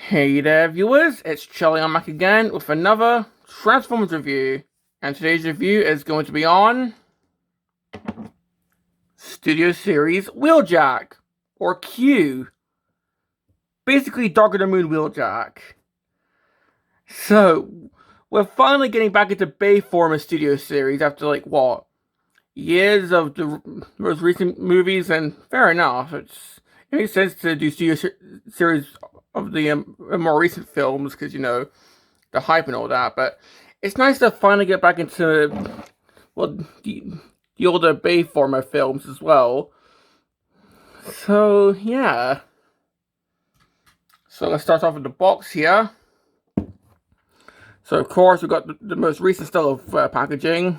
Hey there viewers, it's Charlie on Mac again with another Transformers review. And today's review is going to be on Studio Series Wheeljack, or Q. Basically Dark of the Moon Wheeljack. So, we're finally getting back into Bay form of Studio Series after years of the most recent movies, and fair enough, it makes sense to do Studio Series of the more recent films, because, the hype and all that, but it's nice to finally get back into, the older Bay former films as well. So, yeah. So, let's start off with the box here. So, of course, we've got the most recent style of packaging.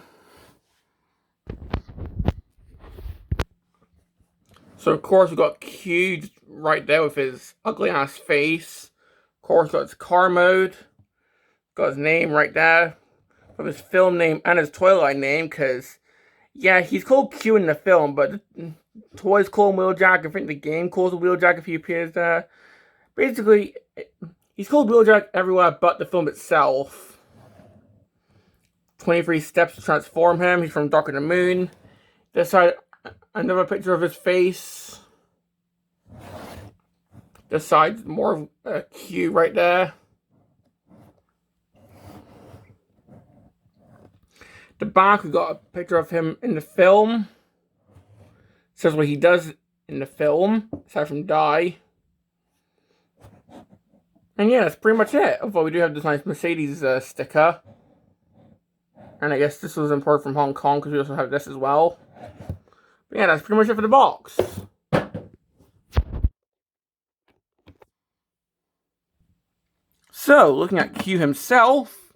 So, of course, we've got Q right there with his ugly-ass face. Of course, got his car mode. Got his name right there. From his film name and his toy line name, because, yeah, he's called Q in the film, but the toys call him Wheeljack. I think the game calls him Wheeljack if he appears there. Basically, he's called Wheeljack everywhere but the film itself. 23 steps to transform him. He's from Dark of the Moon. This side, another picture of his face. This side, more of Q right there. The back, we got a picture of him in the film. It says what he does in the film, aside from die. And yeah, that's pretty much it. Although we do have this nice Mercedes sticker. And I guess this was imported from Hong Kong, because we also have this as well. But yeah, that's pretty much it for the box. So, looking at Q himself,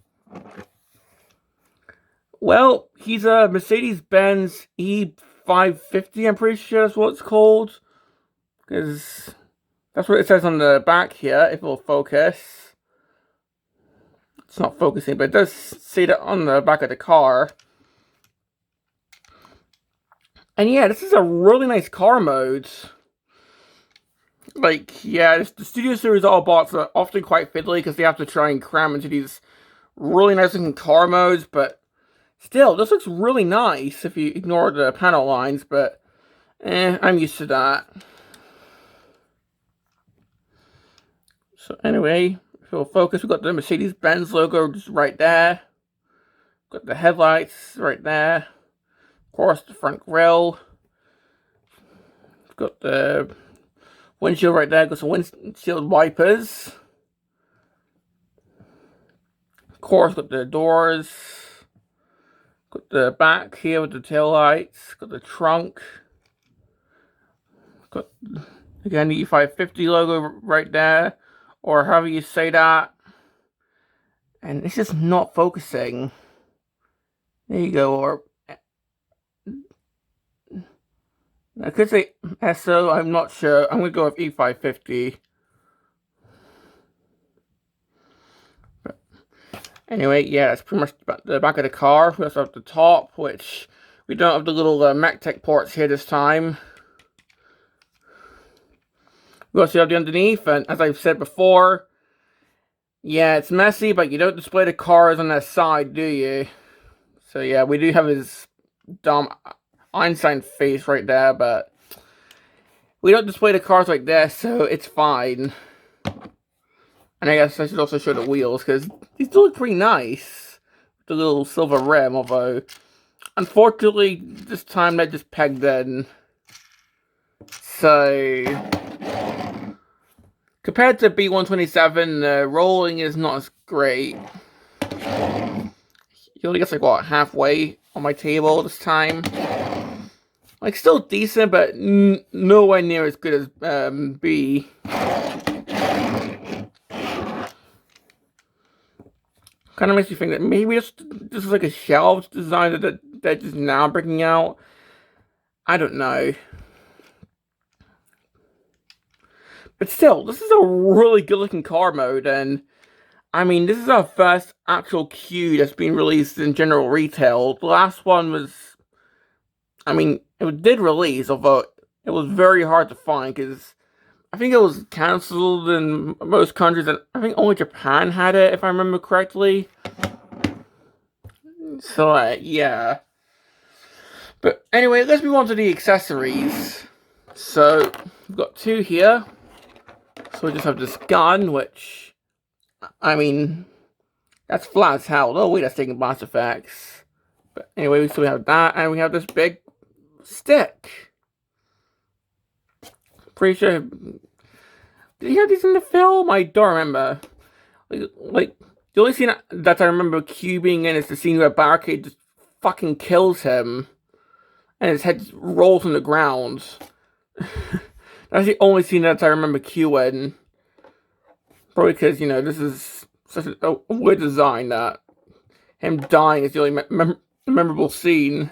well, he's a Mercedes-Benz E550, I'm pretty sure that's what it's called. Because that's what it says on the back here, if it will focus. It's not focusing, but it does say that on the back of the car. And yeah, this is a really nice car mode. Yeah, the Studio Series Autobots are often quite fiddly because they have to try and cram into these really nice looking car modes, but still, this looks really nice if you ignore the panel lines, but I'm used to that. So anyway, if we'll focus, we've got the Mercedes-Benz logo just right there. Got the headlights right there. Of course, the front grille. Got the windshield right there. Got some windshield wipers. Of course, got the doors. Got the back here with the tail lights. Got the trunk. Got, again, the E550 logo right there. Or however you say that. And it's just not focusing. There you go. Or I could say SO, I'm not sure. I'm going to go with E550. But anyway, yeah, that's pretty much the back of the car. We also have the top, which we don't have the little MacTech ports here this time. We also have the underneath, and as I've said before, yeah, it's messy, but you don't display the cars on that side, do you? So yeah, we do have his dumb Einstein face right there, but we don't display the cars like this, so it's fine. And I guess I should also show the wheels, because these do look pretty nice. The little silver rim, although unfortunately this time they're just pegged in. So compared to B127, the rolling is not as great. He only gets halfway on my table this time. Still decent, but nowhere near as good as B. Kind of makes you think that maybe this is like a shelved design that they're just now breaking out. I don't know. But still, this is a really good looking car mode, and I mean, this is our first actual Q that's been released in general retail. The last one was, I mean, it did release, although it was very hard to find, because I think it was cancelled in most countries, and I think only Japan had it, if I remember correctly. So, yeah. But anyway, let's move on to the accessories. So, we've got two here. So we just have this gun, which, I mean, that's flat as hell. Oh wait, that's taking blast effects. But anyway, so we have that, and we have this big stick. Pretty sure. Did you have these in the film? I don't remember. Like the only scene that I remember Q being in is the scene where Barricade just fucking kills him, and his head rolls on the ground. That's the only scene that I remember Q in. Probably because, you know, this is such a weird design that him dying is the only memorable scene.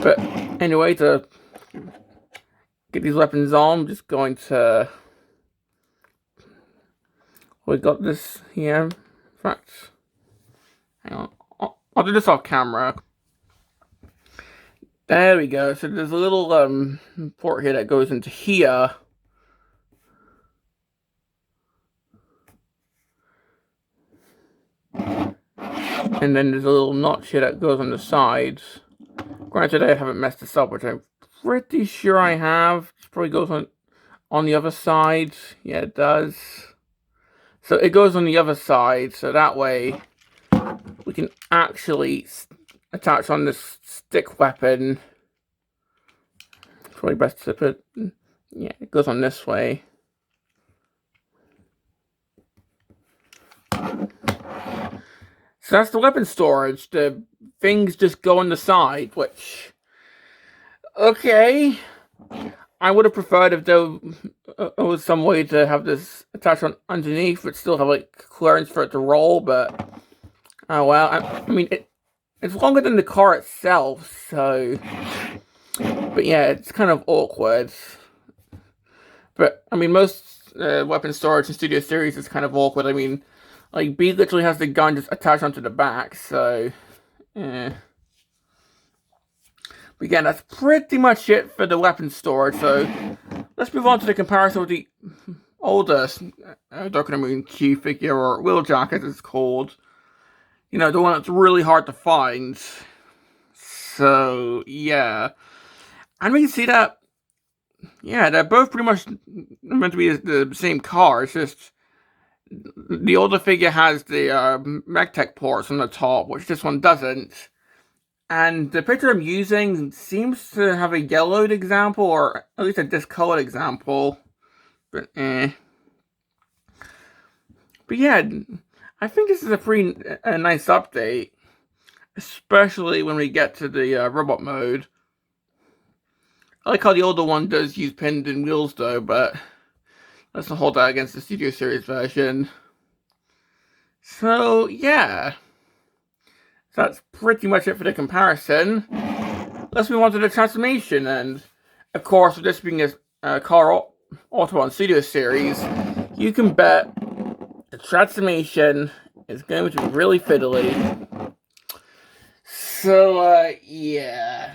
But anyway, to get these weapons on, I'm just going to... We got this here. In fact, hang on. I'll do this off camera. There we go. So there's a little port here that goes into here. And then there's a little notch here that goes on the sides. Granted, I haven't messed this up, which I'm pretty sure I have. It probably goes on the other side. Yeah, it does. So it goes on the other side, so that way we can actually attach on this stick weapon. Probably best to put, yeah, it goes on this way. So that's the weapon storage. The things just go on the side, which, okay. I would have preferred if there was some way to have this attached on underneath, but still have like clearance for it to roll. But oh well. I mean, it's longer than the car itself, so. But yeah, it's kind of awkward. But I mean, most weapon storage in Studio Series is kind of awkward. I mean, like B literally has the gun just attached onto the back, so. Yeah. But again, that's pretty much it for the weapon storage, so let's move on to the comparison with the older DOTM Q figure, or Wheeljack as it's called. You know, the one that's really hard to find. So, yeah. And we can see that, yeah, they're both pretty much meant to be the same car. It's just the older figure has the MagTech ports on the top, which this one doesn't. And the picture I'm using seems to have a yellowed example, or at least a discolored example. But But yeah, I think this is a pretty nice update. Especially when we get to the robot mode. I like how the older one does use pinned in wheels though, but let's not hold that against the Studio Series version. So yeah. So that's pretty much it for the comparison. Let's move on to the transformation, and of course, with this being a car Autobahn Studio Series, you can bet the transformation is going to be really fiddly. So, yeah.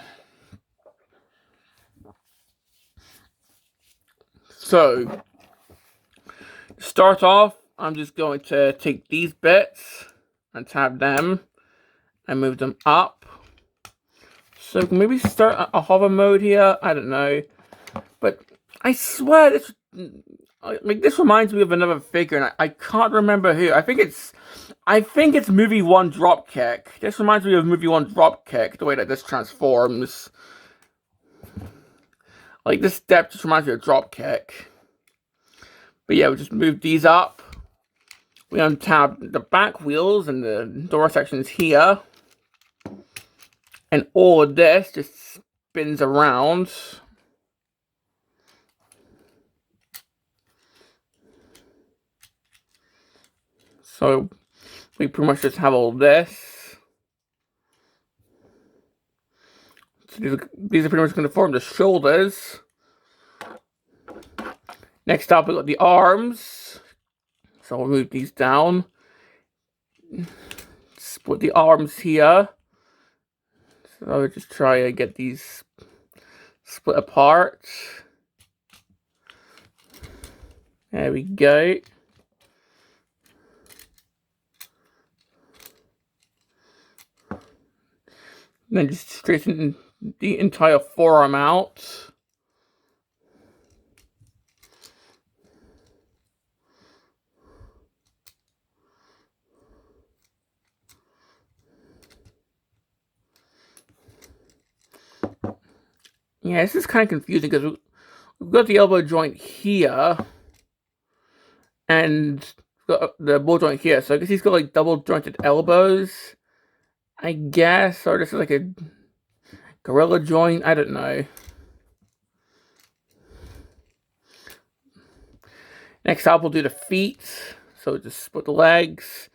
So, to start off, I'm just going to take these bits and tab them and move them up. So maybe start a hover mode here. I don't know, but I swear this reminds me of another figure, and I can't remember who. I think it's Movie 1 Dropkick. This reminds me of Movie 1 Dropkick, the way that this transforms. Like this step just reminds me of Dropkick. But yeah, we just move these up. We untab the back wheels and the door sections here. And all of this just spins around. So we pretty much just have all this. So these are pretty much going to form the shoulders. Next up, we got the arms. So we'll move these down. Split the arms here. So I'll just try and get these split apart. There we go. Then just straighten the entire forearm out. Yeah, this is kind of confusing because we've got the elbow joint here and the ball joint here. So I guess he's got like double jointed elbows, I guess. Or this is like a gorilla joint. I don't know. Next up, we'll do the feet. So just split the legs.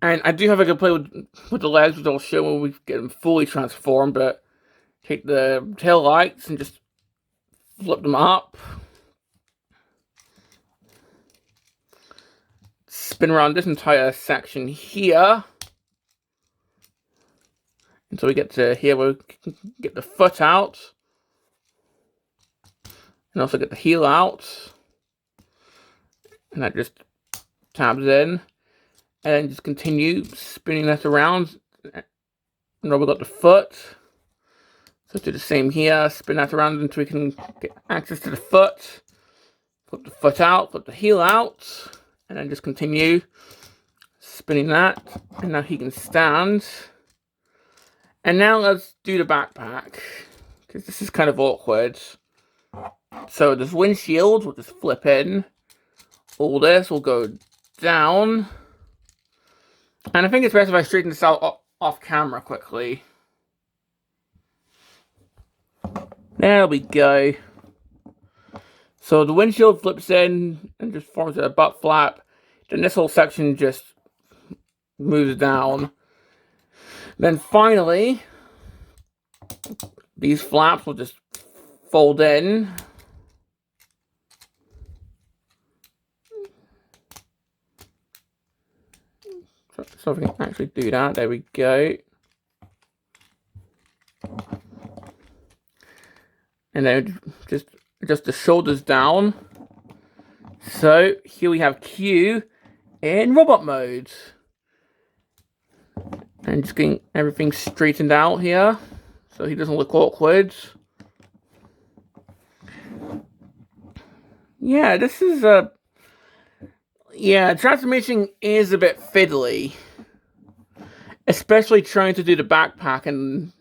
And I do have a good play with the legs, which I'll show when we get them fully transformed. But take the tail lights and just flip them up. Spin around this entire section here. Until we get to here where we can get the foot out. And also get the heel out. And that just tabs in. And then just continue spinning that around. And now we've got the foot. So do the same here. Spin that around until we can get access to the foot. Flip the foot out. Flip the heel out. And then just continue spinning that. And now he can stand. And now let's do the backpack. Because this is kind of awkward. So this windshield will just flip in. All this will go down. And I think it's best if I straighten this out off camera quickly. There we go. So the windshield flips in and just forms a butt flap. Then this whole section just moves down. Then finally, these flaps will just fold in. So if we can actually do that, there we go. And then just adjust the shoulders down. So here we have Q in robot mode. And just getting everything straightened out here so he doesn't look awkward. Yeah, this is a... Yeah, transformation is a bit fiddly. Especially trying to do the backpack and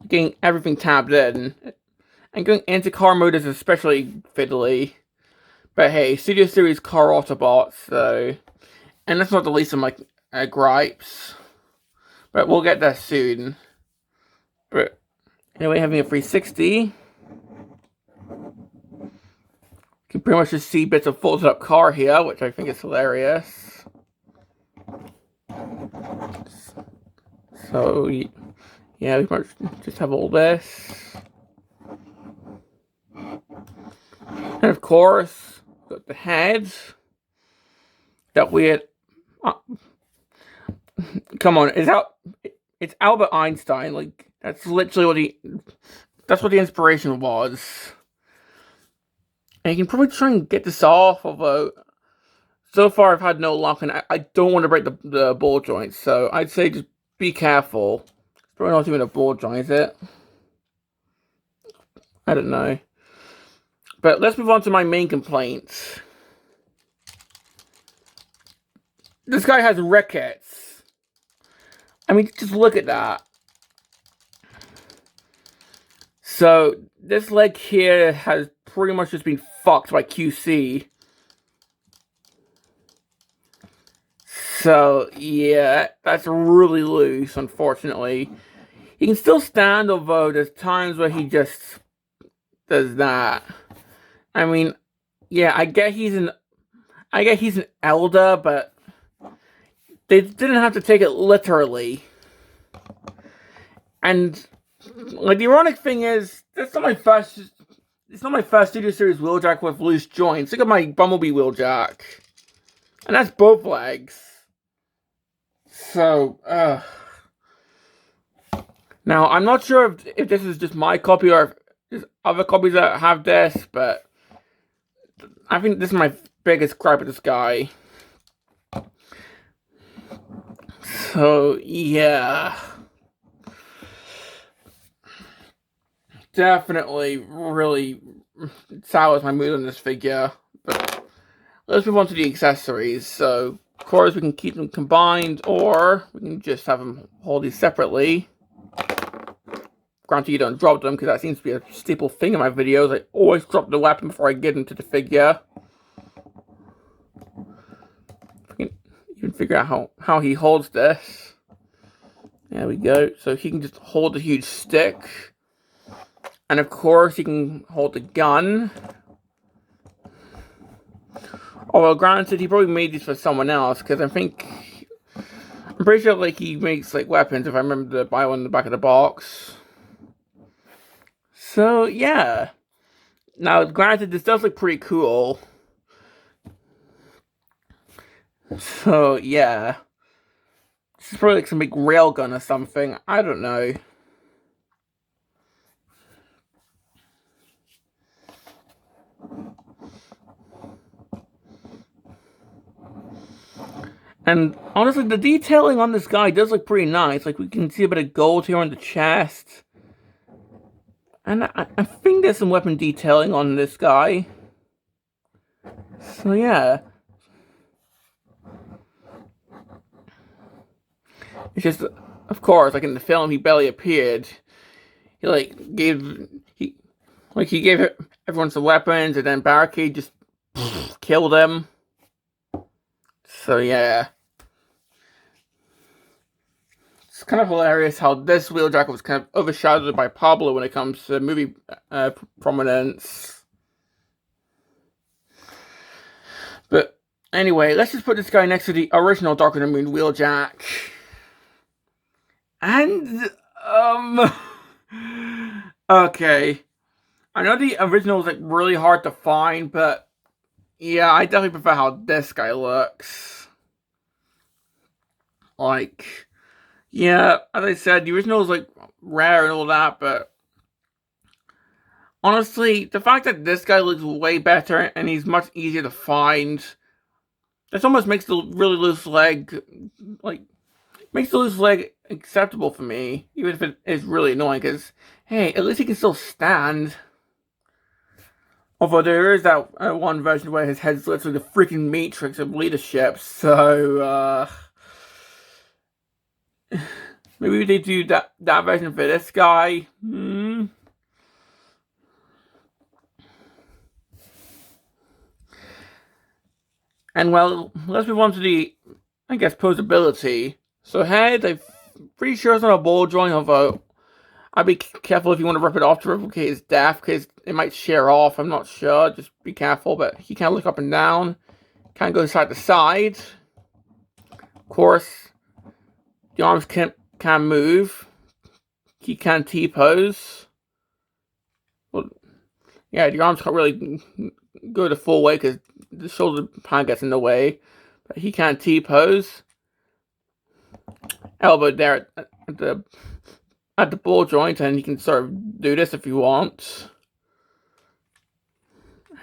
getting everything tabbed in. And going into car mode is especially fiddly. But hey, Studio Series car Autobots, so... And that's not the least of my gripes. But we'll get there soon. But anyway, having a 360. You can pretty much just see bits of folded up car here, which I think is hilarious. So, yeah, we might just have all this. And of course, got the head. That weird... come on, it's Albert Einstein. Like, that's literally what the inspiration was. And you can probably try and get this off, although so far I've had no luck, and I don't want to break the ball joints, so I'd say just be careful. It's probably not even a ball joint, is it? I don't know. But let's move on to my main complaints. This guy has rickets. I mean, just look at that. So, this leg here has pretty much just been fucked by QC. So, yeah, that's really loose, unfortunately. He can still stand, although there's times where he just does that. I mean, yeah, I get he's an elder, but they didn't have to take it literally. And like the ironic thing is, it's not my first Studio Series Wheeljack with loose joints. Look at my Bumblebee Wheeljack, and that's both legs. So, now I'm not sure if this is just my copy or if there's other copies that have this, but I think this is biggest gripe with this guy. So, yeah. Definitely really sours my mood on this figure. But let's move on to the accessories. So, of course, we can keep them combined, or we can just have them hold these separately. Granted, you don't drop them, because that seems to be a staple thing in my videos. I always drop the weapon before I get into the figure. I can even figure out how he holds this. There we go. So he can just hold the huge stick. And of course, he can hold the gun. Although, granted, he probably made these for someone else, because I'm pretty sure, like, he makes, like, weapons, if I remember to buy one in the back of the box. So, yeah. Now, granted, this does look pretty cool. So, yeah. This is probably like some big railgun or something. I don't know. And honestly, the detailing on this guy does look pretty nice. Like, we can see a bit of gold here on the chest. And I think there's some weapon detailing on this guy. So, yeah. It's just, of course, like in the film, he barely appeared. He gave everyone some weapons, and then Barricade just killed him. So, yeah. It's kind of hilarious how this Wheeljack was kind of overshadowed by Pablo when it comes to movie prominence. But anyway, let's just put this guy next to the original Dark of the Moon Wheeljack. And, okay. I know the original is, like, really hard to find, but yeah, I definitely prefer how this guy looks. Like, yeah, as I said, the original is, like, rare and all that, but honestly, the fact that this guy looks way better and he's much easier to find, this almost makes the really loose leg, like, makes the loose leg acceptable for me, even if it is really annoying, because, hey, at least he can still stand. Although there is that one version where his head's literally the freaking Matrix of leadership, so, maybe they do that version for this guy. And, well, let's move on to the, I guess, posability. So head, I'm pretty sure it's not a ball joint, although I'd be careful if you want to rip it off to replicate his death, because it might shear off. I'm not sure. Just be careful. But he can look up and down. Can go side to side. Of course, the arms can move. He can T-pose. Well, yeah, the arms can't really go the full way because the shoulder pad gets in the way. But he can T-pose. Elbow there at the ball joint, and you can sort of do this if you want.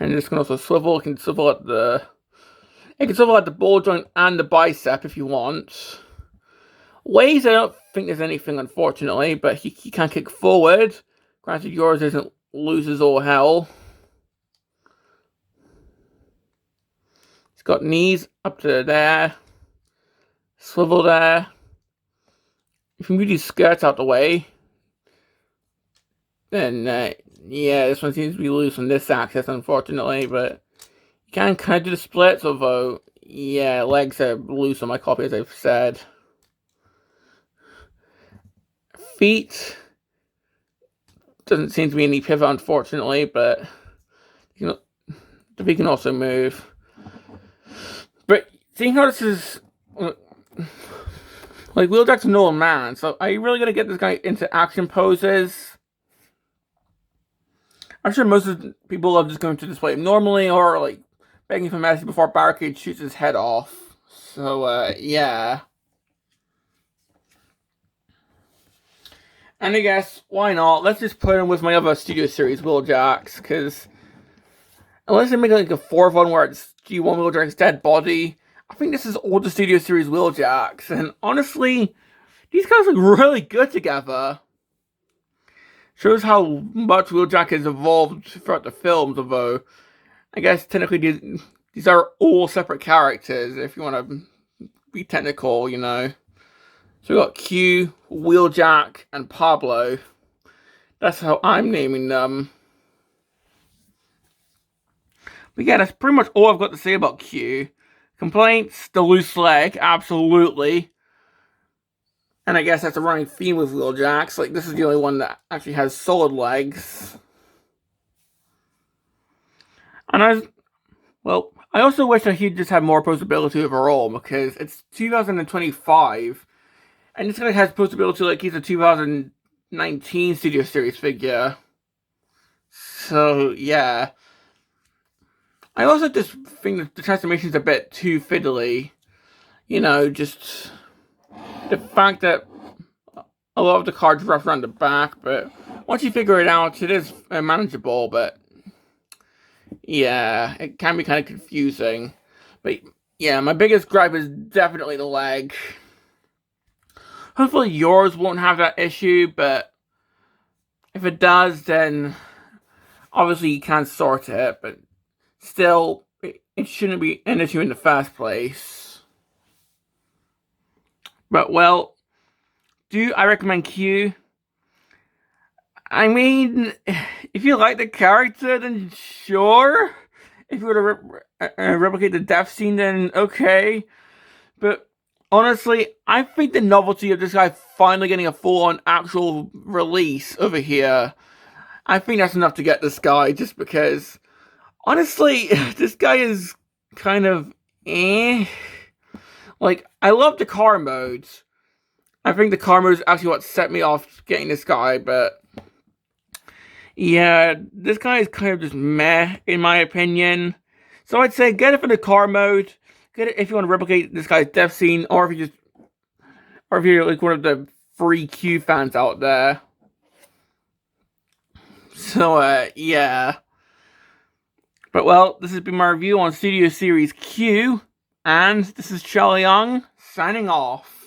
And this can also swivel. It can swivel at the ball joint and the bicep if you want. Ways, I don't think there's anything, unfortunately, but he can kick forward. Granted, yours isn't loses all hell. He's got knees up to there. Swivel there. If you move these skirts out the way, then, yeah, this one seems to be loose on this axis, unfortunately, but you can kind of do the splits, although, yeah, legs are loose on my copy, as I've said. Feet, doesn't seem to be any pivot, unfortunately, but the feet can also move. But seeing how this is, like, Wheeljack's an old man, so are you really going to get this guy into action poses? I'm sure most of the people are just going to display him normally, or, like, begging for mercy before Barricade shoots his head off. So, yeah. And I guess, why not? Let's just put him with my other Studio Series Wheeljacks, because unless they make like a fourth one where it's G1 Wheeljack's dead body, I think this is all the Studio Series Wheeljacks, and honestly, these guys look really good together. Shows how much Wheeljack has evolved throughout the films, although I guess technically these are all separate characters, if you want to be technical, you know. So we got Q, Wheeljack, and Pablo. That's how I'm naming them. But yeah, that's pretty much all I've got to say about Q. Complaints, the loose leg, absolutely. And I guess that's a running theme with Wheeljacks. Like, this is the only one that actually has solid legs. And I also wish that he'd just have more posability overall, because it's 2025, and this guy has posability like he's a 2019 Studio Series figure. So, yeah. I also just think that the transformation's a bit too fiddly. You know, just the fact that a lot of the cards rough around the back, but once you figure it out, it is manageable, but yeah, it can be kind of confusing. But yeah, my biggest gripe is definitely the leg. Hopefully yours won't have that issue, but if it does, then obviously you can't sort it, but still, it shouldn't be an issue in the first place. But, well, do I recommend Q? I mean, if you like the character, then sure. If you were to replicate the death scene, then okay. But honestly, I think the novelty of this guy finally getting a full-on actual release over here, I think that's enough to get this guy, just because, honestly, this guy is kind of eh. Like, I love the car modes. I think the car mode is actually what set me off getting this guy, but yeah, this guy is kind of just meh, in my opinion. So I'd say get it for the car mode. Get it if you want to replicate this guy's death scene, or if you're like one of the free Q fans out there. So yeah. But well, this has been my review on Studio Series Q, and this is Charlie Young signing off.